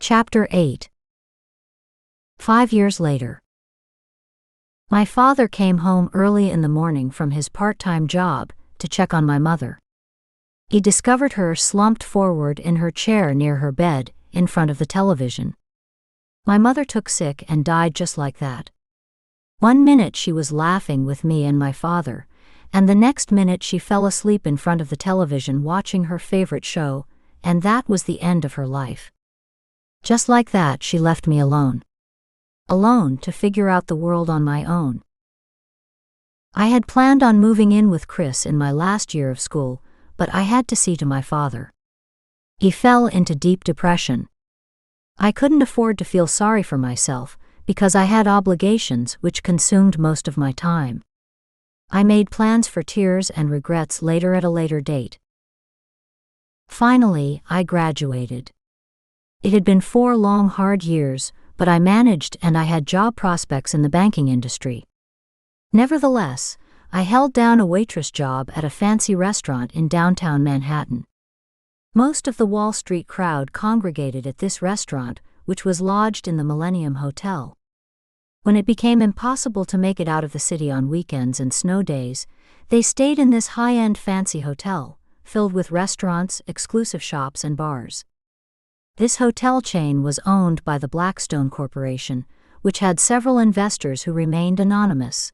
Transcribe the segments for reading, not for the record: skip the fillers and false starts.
Chapter 8. 5 years later. My father came home early in the morning from his part-time job to check on my mother. He discovered her slumped forward in her chair near her bed, in front of the television. My mother took sick and died just like that. 1 minute she was laughing with me and my father, and the next minute she fell asleep in front of the television watching her favorite show, and that was the end of her life. Just like that, she left me alone. Alone to figure out the world on my own. I had planned on moving in with Chris in my last year of school, but I had to see to my father. He fell into deep depression. I couldn't afford to feel sorry for myself, because I had obligations which consumed most of my time. I made plans for tears and regrets later at a later date. Finally, I graduated. It had been 4 long hard years, but I managed and I had job prospects in the banking industry. Nevertheless, I held down a waitress job at a fancy restaurant in downtown Manhattan. Most of the Wall Street crowd congregated at this restaurant, which was lodged in the Millennium Hotel. When it became impossible to make it out of the city on weekends and snow days, they stayed in this high-end fancy hotel, filled with restaurants, exclusive shops, and bars. This hotel chain was owned by the Blackstone Corporation, which had several investors who remained anonymous.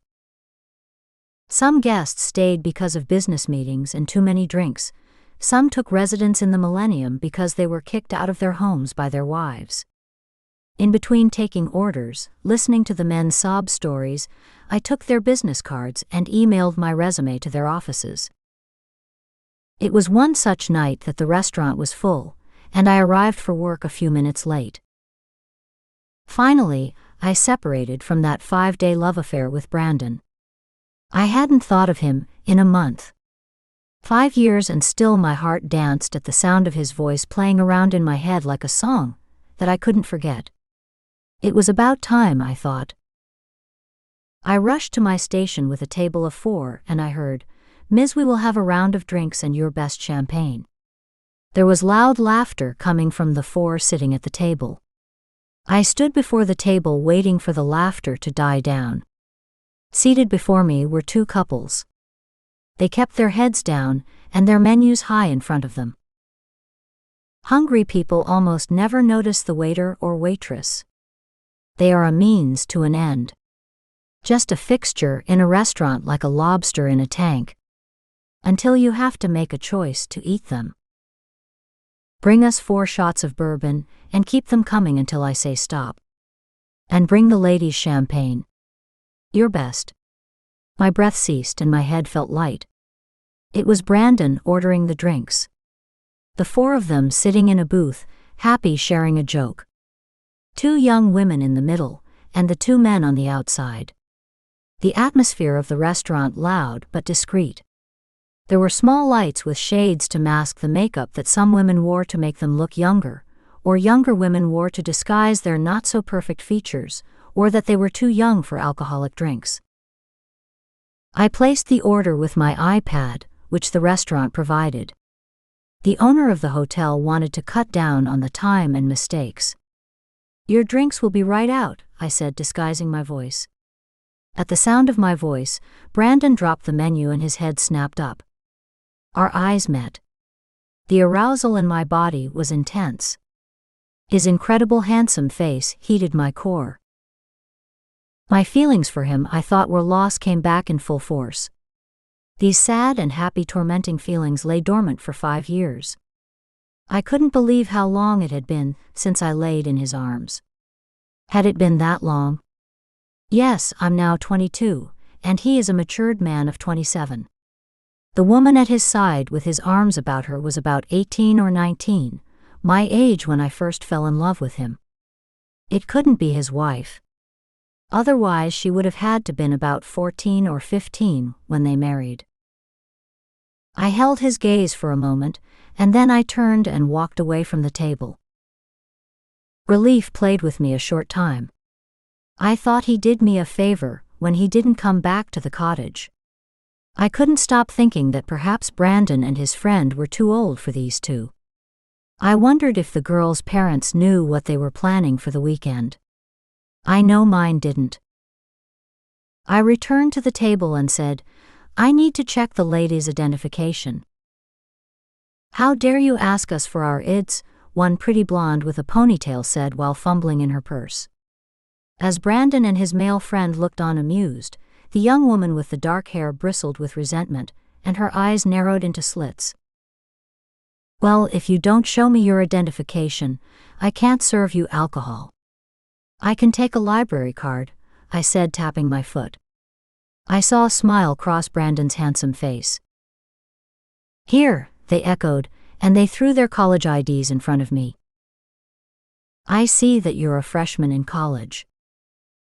Some guests stayed because of business meetings and too many drinks. Some took residence in the Millennium because they were kicked out of their homes by their wives. In between taking orders, listening to the men's sob stories, I took their business cards and emailed my resume to their offices. It was one such night that the restaurant was full, and I arrived for work a few minutes late. Finally, I separated from that 5-day love affair with Brandon. I hadn't thought of him in a month. 5 years and still my heart danced at the sound of his voice playing around in my head like a song that I couldn't forget. It was about time, I thought. I rushed to my station with a table of 4 and I heard, "Ms. we will have a round of drinks and your best champagne." There was loud laughter coming from the 4 sitting at the table. I stood before the table waiting for the laughter to die down. Seated before me were 2 couples. They kept their heads down and their menus high in front of them. Hungry people almost never notice the waiter or waitress. They are a means to an end. Just a fixture in a restaurant like a lobster in a tank. Until you have to make a choice to eat them. Bring us 4 shots of bourbon, and keep them coming until I say stop. And bring the ladies champagne. Your best. My breath ceased and my head felt light. It was Brandon ordering the drinks. The 4 of them sitting in a booth, happy sharing a joke. 2 young women in the middle, and the 2 men on the outside. The atmosphere of the restaurant loud but discreet. There were small lights with shades to mask the makeup that some women wore to make them look younger, or younger women wore to disguise their not-so-perfect features, or that they were too young for alcoholic drinks. I placed the order with my iPad, which the restaurant provided. The owner of the hotel wanted to cut down on the time and mistakes. "Your drinks will be right out," I said, disguising my voice. At the sound of my voice, Brandon dropped the menu and his head snapped up. Our eyes met. The arousal in my body was intense. His incredible handsome face heated my core. My feelings for him I thought were lost came back in full force. These sad and happy tormenting feelings lay dormant for 5 years. I couldn't believe how long it had been since I laid in his arms. Had it been that long? Yes, I'm now 22, and he is a matured man of 27. The woman at his side with his arms about her was about 18 or 19, my age when I first fell in love with him. It couldn't be his wife. Otherwise she would have had to been about 14 or 15 when they married. I held his gaze for a moment, and then I turned and walked away from the table. Relief played with me a short time. I thought he did me a favor when he didn't come back to the cottage. I couldn't stop thinking that perhaps Brandon and his friend were too old for these 2. I wondered if the girls' parents knew what they were planning for the weekend. I know mine didn't. I returned to the table and said, "I need to check the lady's identification." "How dare you ask us for our IDs?" one pretty blonde with a ponytail said while fumbling in her purse. As Brandon and his male friend looked on amused, the young woman with the dark hair bristled with resentment, and her eyes narrowed into slits. "Well, if you don't show me your identification, I can't serve you alcohol." "I can take a library card," I said, tapping my foot. I saw a smile cross Brandon's handsome face. "Here," they echoed, and they threw their college IDs in front of me. "I see that you're a freshman in college."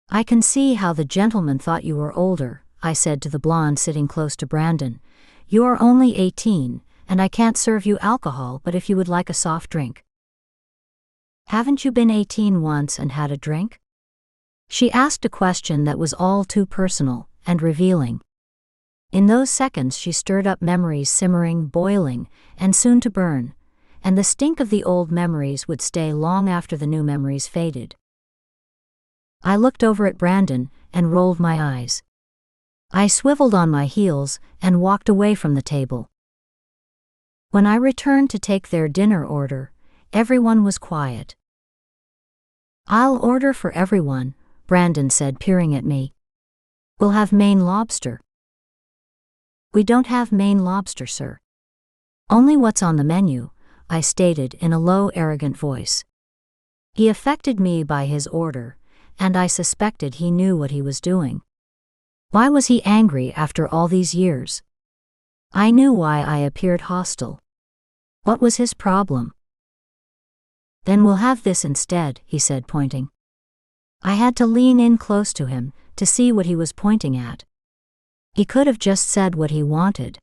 "I can see how the gentleman thought you were older," I said to the blonde sitting close to Brandon. "You're only 18, and I can't serve you alcohol, but if you would like a soft drink." "Haven't you been 18 once and had a drink?" She asked a question that was all too personal and revealing. In those seconds she stirred up memories simmering, boiling, and soon to burn, and the stink of the old memories would stay long after the new memories faded. I looked over at Brandon and rolled my eyes. I swiveled on my heels and walked away from the table. When I returned to take their dinner order, everyone was quiet. "I'll order for everyone," Brandon said, peering at me. "We'll have Maine lobster." "We don't have Maine lobster, sir." "Only what's on the menu," I stated in a low, arrogant voice. He affected me by his order, and I suspected he knew what he was doing. Why was he angry after all these years? I knew why I appeared hostile. What was his problem? "Then we'll have this instead," he said, pointing. I had to lean in close to him to see what he was pointing at. He could have just said what he wanted.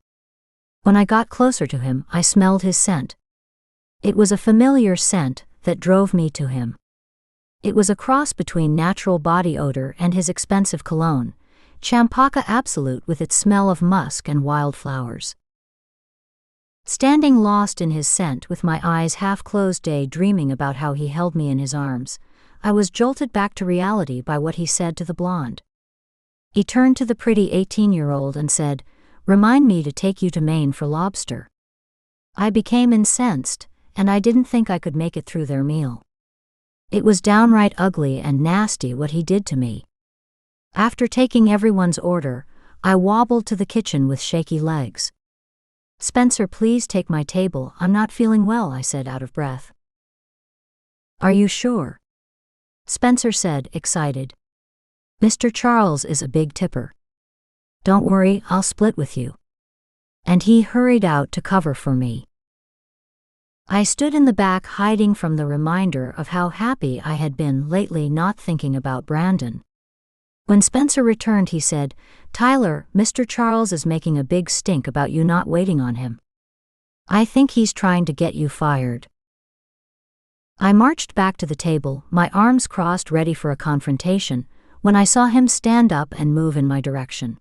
When I got closer to him, I smelled his scent. It was a familiar scent that drove me to him. It was a cross between natural body odor and his expensive cologne, Champaka Absolute, with its smell of musk and wildflowers. Standing lost in his scent with my eyes half closed, daydreaming about how he held me in his arms, I was jolted back to reality by what he said to the blonde. He turned to the pretty 18-year-old and said, "Remind me to take you to Maine for lobster." I became incensed, and I didn't think I could make it through their meal. It was downright ugly and nasty what he did to me. After taking everyone's order, I wobbled to the kitchen with shaky legs. "Spencer, please take my table. I'm not feeling well," I said, out of breath. "Are you sure?" Spencer said, excited. "Mr. Charles is a big tipper. Don't worry, I'll split with you." And he hurried out to cover for me. I stood in the back, hiding from the reminder of how happy I had been lately not thinking about Brandon. When Spencer returned, he said, "Tyler, Mr. Charles is making a big stink about you not waiting on him. I think he's trying to get you fired." I marched back to the table, my arms crossed, ready for a confrontation, when I saw him stand up and move in my direction.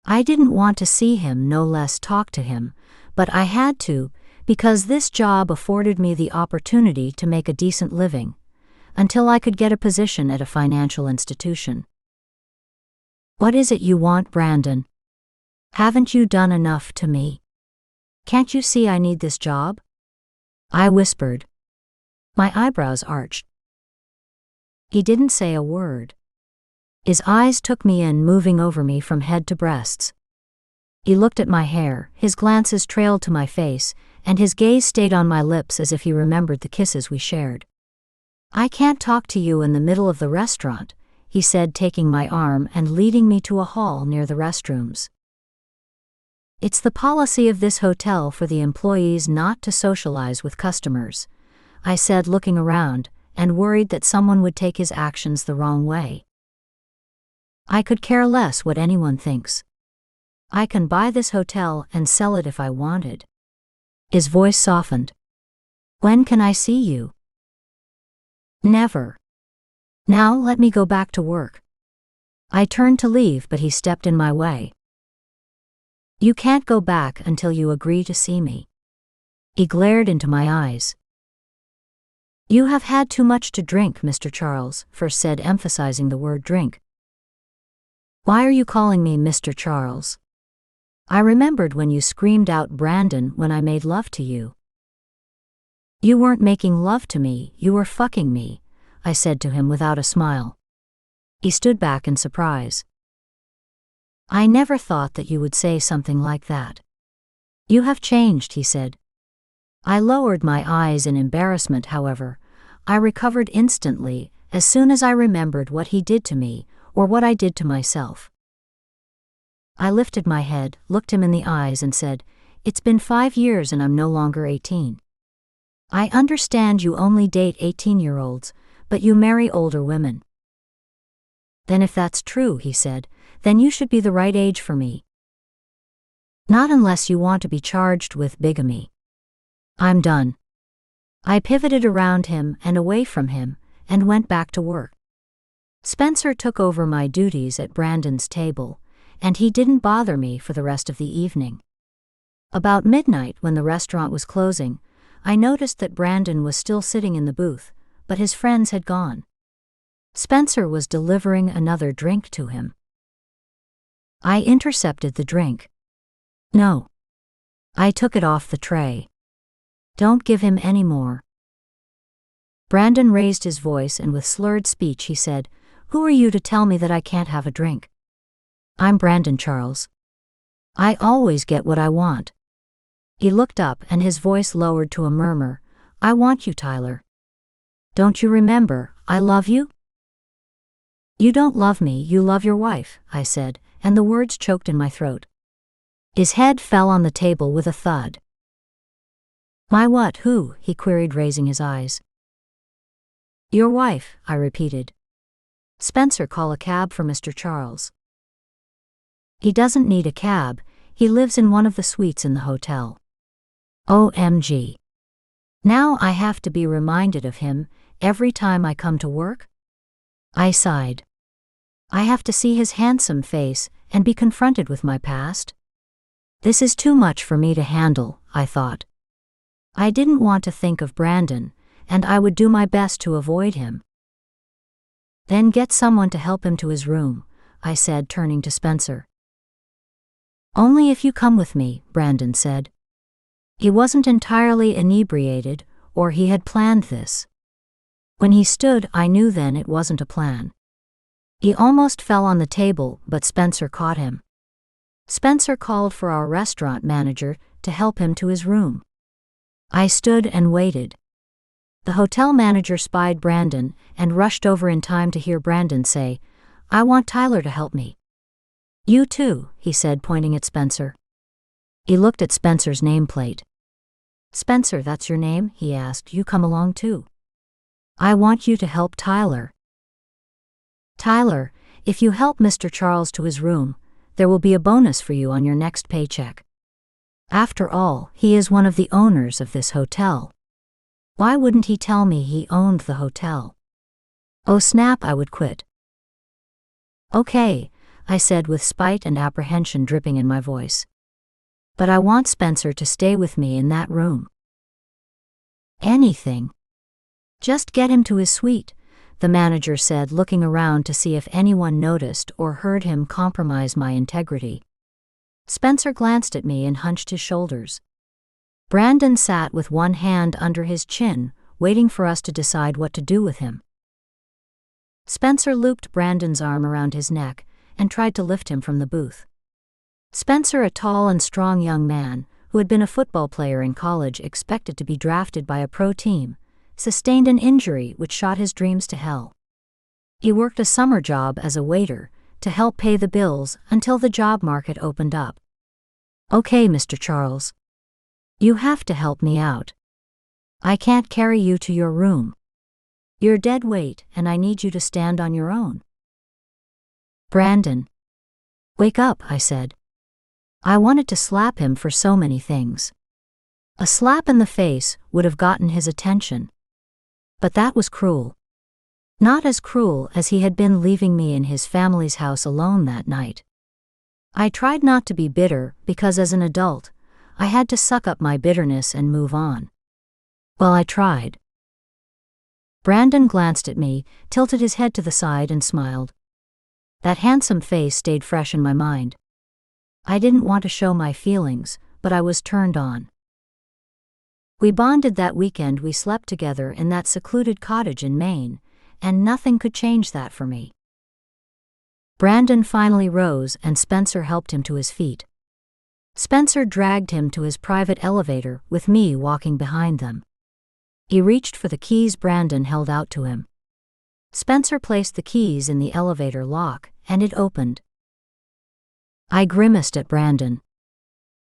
I didn't want to see him, no less talk to him, but I had to, because this job afforded me the opportunity to make a decent living, until I could get a position at a financial institution. "What is it you want, Brandon? Haven't you done enough to me? Can't you see I need this job?" I whispered. My eyebrows arched. He didn't say a word. His eyes took me in, moving over me from head to breasts. He looked at my hair, his glances trailed to my face, and his gaze stayed on my lips as if he remembered the kisses we shared. "I can't talk to you in the middle of the restaurant," he said, taking my arm and leading me to a hall near the restrooms. "It's the policy of this hotel for the employees not to socialize with customers," I said, looking around, and worried that someone would take his actions the wrong way. "I could care less what anyone thinks. I can buy this hotel and sell it if I wanted." His voice softened. "When can I see you?" "Never. Now let me go back to work." I turned to leave, but he stepped in my way. "You can't go back until you agree to see me." He glared into my eyes. You have had too much to drink, Mr. Charles, first said, emphasizing the word drink. Why are you calling me Mr. Charles? I remembered when you screamed out Brandon when I made love to you. You weren't making love to me, you were fucking me, I said to him without a smile. He stood back in surprise. I never thought that you would say something like that. You have changed, he said. I lowered my eyes in embarrassment, however. I recovered instantly as soon as I remembered what he did to me, or what I did to myself. I lifted my head, looked him in the eyes and said, It's been 5 years and I'm no longer 18. I understand you only date 18-year-olds, but you marry older women. Then if that's true, he said, then you should be the right age for me. Not unless you want to be charged with bigamy. I'm done. I pivoted around him and away from him, and went back to work. Spencer took over my duties at Brandon's table, and he didn't bother me for the rest of the evening. About midnight, when the restaurant was closing, I noticed that Brandon was still sitting in the booth, but his friends had gone. Spencer was delivering another drink to him. I intercepted the drink. No. I took it off the tray. Don't give him any more. Brandon raised his voice and with slurred speech he said, Who are you to tell me that I can't have a drink? I'm Brandon Charles. I always get what I want. He looked up and his voice lowered to a murmur, I want you, Tyler. Don't you remember, I love you? You don't love me, you love your wife, I said, and the words choked in my throat. His head fell on the table with a thud. My what, who? He queried, raising his eyes. Your wife, I repeated. Spencer, call a cab for Mr. Charles. He doesn't need a cab, he lives in one of the suites in the hotel. OMG. Now I have to be reminded of him every time I come to work? I sighed. I have to see his handsome face and be confronted with my past? This is too much for me to handle, I thought. I didn't want to think of Brandon, and I would do my best to avoid him. Then get someone to help him to his room, I said, turning to Spencer. Only if you come with me, Brandon said. He wasn't entirely inebriated, or he had planned this. When he stood, I knew then it wasn't a plan. He almost fell on the table, but Spencer caught him. Spencer called for our restaurant manager to help him to his room. I stood and waited. The hotel manager spied Brandon and rushed over in time to hear Brandon say, I want Tyler to help me. You too, he said, pointing at Spencer. He looked at Spencer's nameplate. Spencer, that's your name? He asked. You come along too. I want you to help Tyler. Tyler, if you help Mr. Charles to his room, there will be a bonus for you on your next paycheck. After all, he is one of the owners of this hotel. Why wouldn't he tell me he owned the hotel? Oh snap, I would quit. Okay, I said with spite and apprehension dripping in my voice. But I want Spencer to stay with me in that room. Anything. Just get him to his suite, the manager said, looking around to see if anyone noticed or heard him compromise my integrity. Spencer glanced at me and hunched his shoulders. Brandon sat with one hand under his chin, waiting for us to decide what to do with him. Spencer looped Brandon's arm around his neck and tried to lift him from the booth. Spencer, a tall and strong young man, who had been a football player in college expected to be drafted by a pro team, sustained an injury which shot his dreams to hell. He worked a summer job as a waiter to help pay the bills until the job market opened up. Okay, Mr. Charles. You have to help me out. I can't carry you to your room. You're dead weight and I need you to stand on your own. Brandon. Wake up, I said. I wanted to slap him for so many things. A slap in the face would have gotten his attention. But that was cruel. Not as cruel as he had been leaving me in his family's house alone that night. I tried not to be bitter because as an adult, I had to suck up my bitterness and move on. Well, I tried. Brandon glanced at me, tilted his head to the side and smiled. That handsome face stayed fresh in my mind. I didn't want to show my feelings, but I was turned on. We bonded that weekend. We slept together in that secluded cottage in Maine, and nothing could change that for me. Brandon finally rose and Spencer helped him to his feet. Spencer dragged him to his private elevator with me walking behind them. He reached for the keys Brandon held out to him. Spencer placed the keys in the elevator lock, and it opened. I grimaced at Brandon.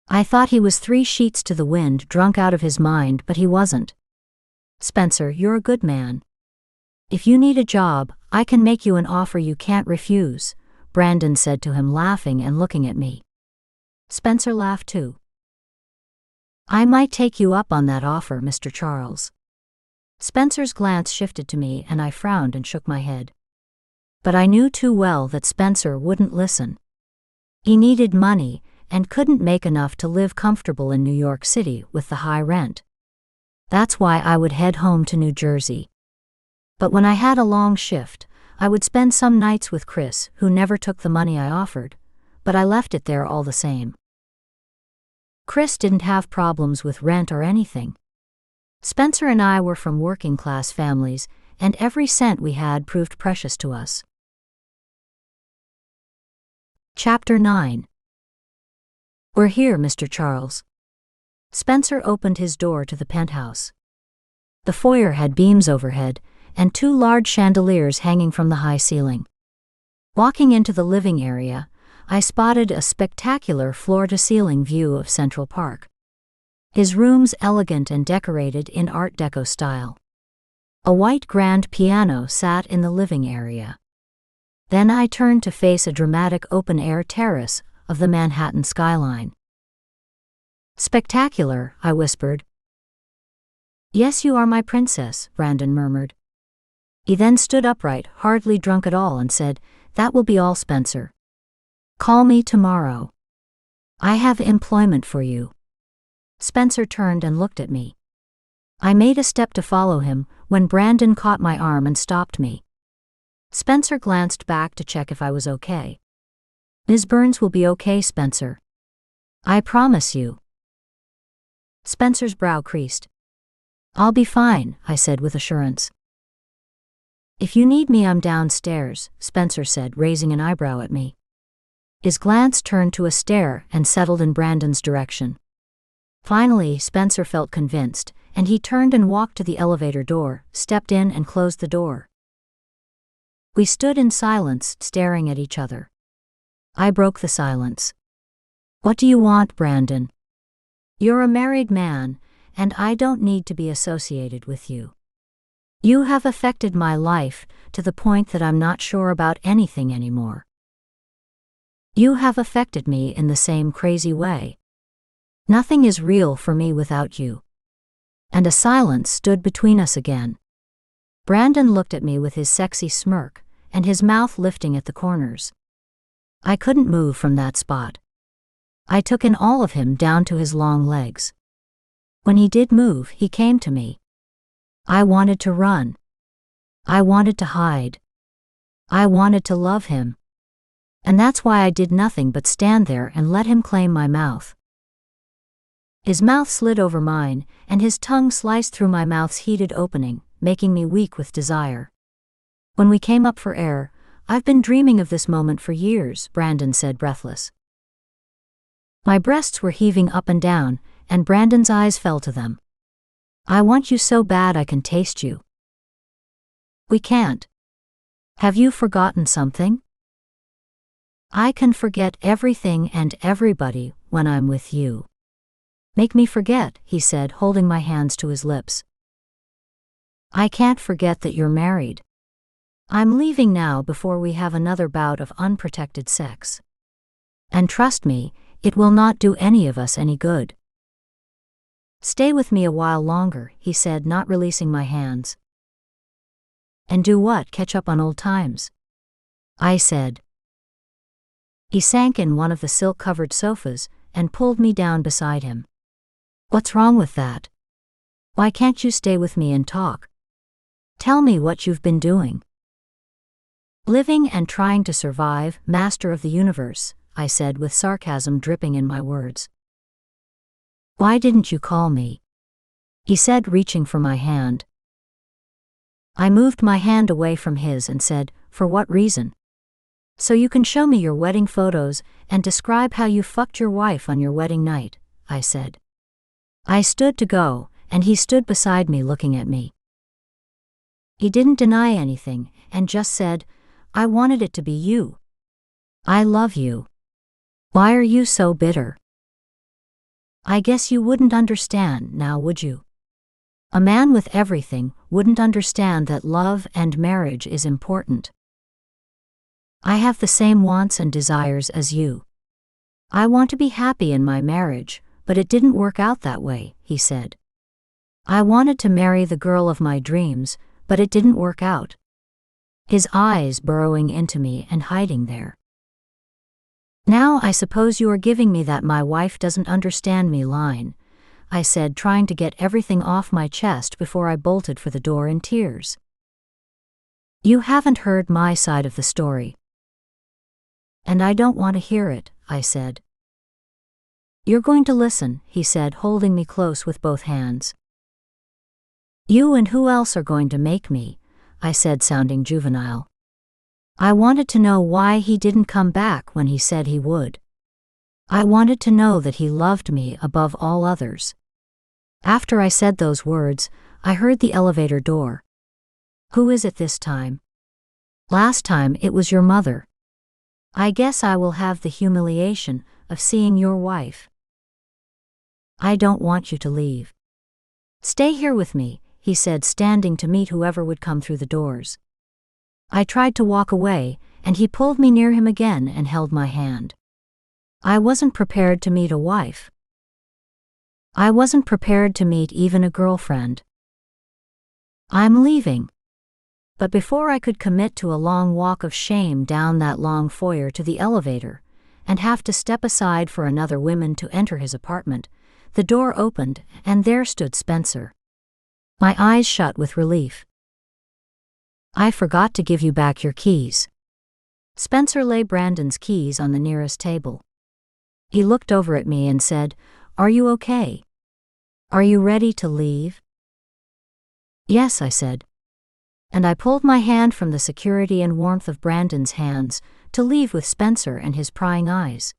I thought he was 3 sheets to the wind, drunk out of his mind, but he wasn't. Spencer, you're a good man. If you need a job, I can make you an offer you can't refuse, Brandon said to him, laughing and looking at me. Spencer laughed too. I might take you up on that offer, Mr. Charles. Spencer's glance shifted to me and I frowned and shook my head. But I knew too well that Spencer wouldn't listen. He needed money and couldn't make enough to live comfortable in New York City with the high rent. That's why I would head home to New Jersey. But when I had a long shift, I would spend some nights with Chris, who never took the money I offered, but I left it there all the same. Chris didn't have problems with rent or anything. Spencer and I were from working-class families, and every cent we had proved precious to us. Chapter 9. We're here, Mr. Charles. Spencer opened his door to the penthouse. The foyer had beams overhead, and 2 large chandeliers hanging from the high ceiling. Walking into the living area, I spotted a spectacular floor-to-ceiling view of Central Park. His room's elegant and decorated in Art Deco style. A white grand piano sat in the living area. Then I turned to face a dramatic open-air terrace of the Manhattan skyline. Spectacular, I whispered. Yes, you are my princess, Brandon murmured. He then stood upright, hardly drunk at all, and said, That will be all, Spencer. Call me tomorrow. I have employment for you. Spencer turned and looked at me. I made a step to follow him when Brandon caught my arm and stopped me. Spencer glanced back to check if I was okay. Ms. Burns will be okay, Spencer. I promise you. Spencer's brow creased. I'll be fine, I said with assurance. If you need me, I'm downstairs, Spencer said, raising an eyebrow at me. His glance turned to a stare and settled in Brandon's direction. Finally, Spencer felt convinced, and he turned and walked to the elevator door, stepped in and closed the door. We stood in silence, staring at each other. I broke the silence. What do you want, Brandon? You're a married man, and I don't need to be associated with you. You have affected my life to the point that I'm not sure about anything anymore. You have affected me in the same crazy way. Nothing is real for me without you. And a silence stood between us again. Brandon looked at me with his sexy smirk, and his mouth lifting at the corners. I couldn't move from that spot. I took in all of him down to his long legs. When he did move, he came to me. I wanted to run. I wanted to hide. I wanted to love him. And that's why I did nothing but stand there and let him claim my mouth. His mouth slid over mine, and his tongue sliced through my mouth's heated opening, making me weak with desire. When we came up for air, I've been dreaming of this moment for years, Brandon said, breathless. My breasts were heaving up and down, and Brandon's eyes fell to them. I want you so bad I can taste you. We can't. Have you forgotten something? I can forget everything and everybody when I'm with you. Make me forget, he said, holding my hands to his lips. I can't forget that you're married. I'm leaving now before we have another bout of unprotected sex. And trust me, it will not do any of us any good. Stay with me a while longer, he said, not releasing my hands. And do what? Catch up on old times? I said. He sank in one of the silk-covered sofas and pulled me down beside him. What's wrong with that? Why can't you stay with me and talk? Tell me what you've been doing. Living and trying to survive, master of the universe, I said with sarcasm dripping in my words. Why didn't you call me? He said, reaching for my hand. I moved my hand away from his and said, for what reason? So you can show me your wedding photos and describe how you fucked your wife on your wedding night, I said. I stood to go, and he stood beside me looking at me. He didn't deny anything, and just said, I wanted it to be you. I love you. Why are you so bitter? I guess you wouldn't understand now, would you? A man with everything wouldn't understand that love and marriage is important. I have the same wants and desires as you. I want to be happy in my marriage, but it didn't work out that way, he said. I wanted to marry the girl of my dreams, but it didn't work out. His eyes burrowing into me and hiding there. Now I suppose you are giving me that my wife doesn't understand me line, I said, trying to get everything off my chest before I bolted for the door in tears. You haven't heard my side of the story. And I don't want to hear it, I said. You're going to listen, he said, holding me close with both hands. You and who else are going to make me, I said, sounding juvenile. I wanted to know why he didn't come back when he said he would. I wanted to know that he loved me above all others. After I said those words, I heard the elevator door. Who is it this time? Last time it was your mother. I guess I will have the humiliation of seeing your wife. I don't want you to leave. Stay here with me, he said, standing to meet whoever would come through the doors. I tried to walk away, and he pulled me near him again and held my hand. I wasn't prepared to meet a wife. I wasn't prepared to meet even a girlfriend. I'm leaving. But before I could commit to a long walk of shame down that long foyer to the elevator, and have to step aside for another woman to enter his apartment, the door opened, and there stood Spencer. My eyes shut with relief. I forgot to give you back your keys. Spencer laid Brandon's keys on the nearest table. He looked over at me and said, Are you okay? Are you ready to leave? Yes, I said. And I pulled my hand from the security and warmth of Brandon's hands to leave with Spencer and his prying eyes.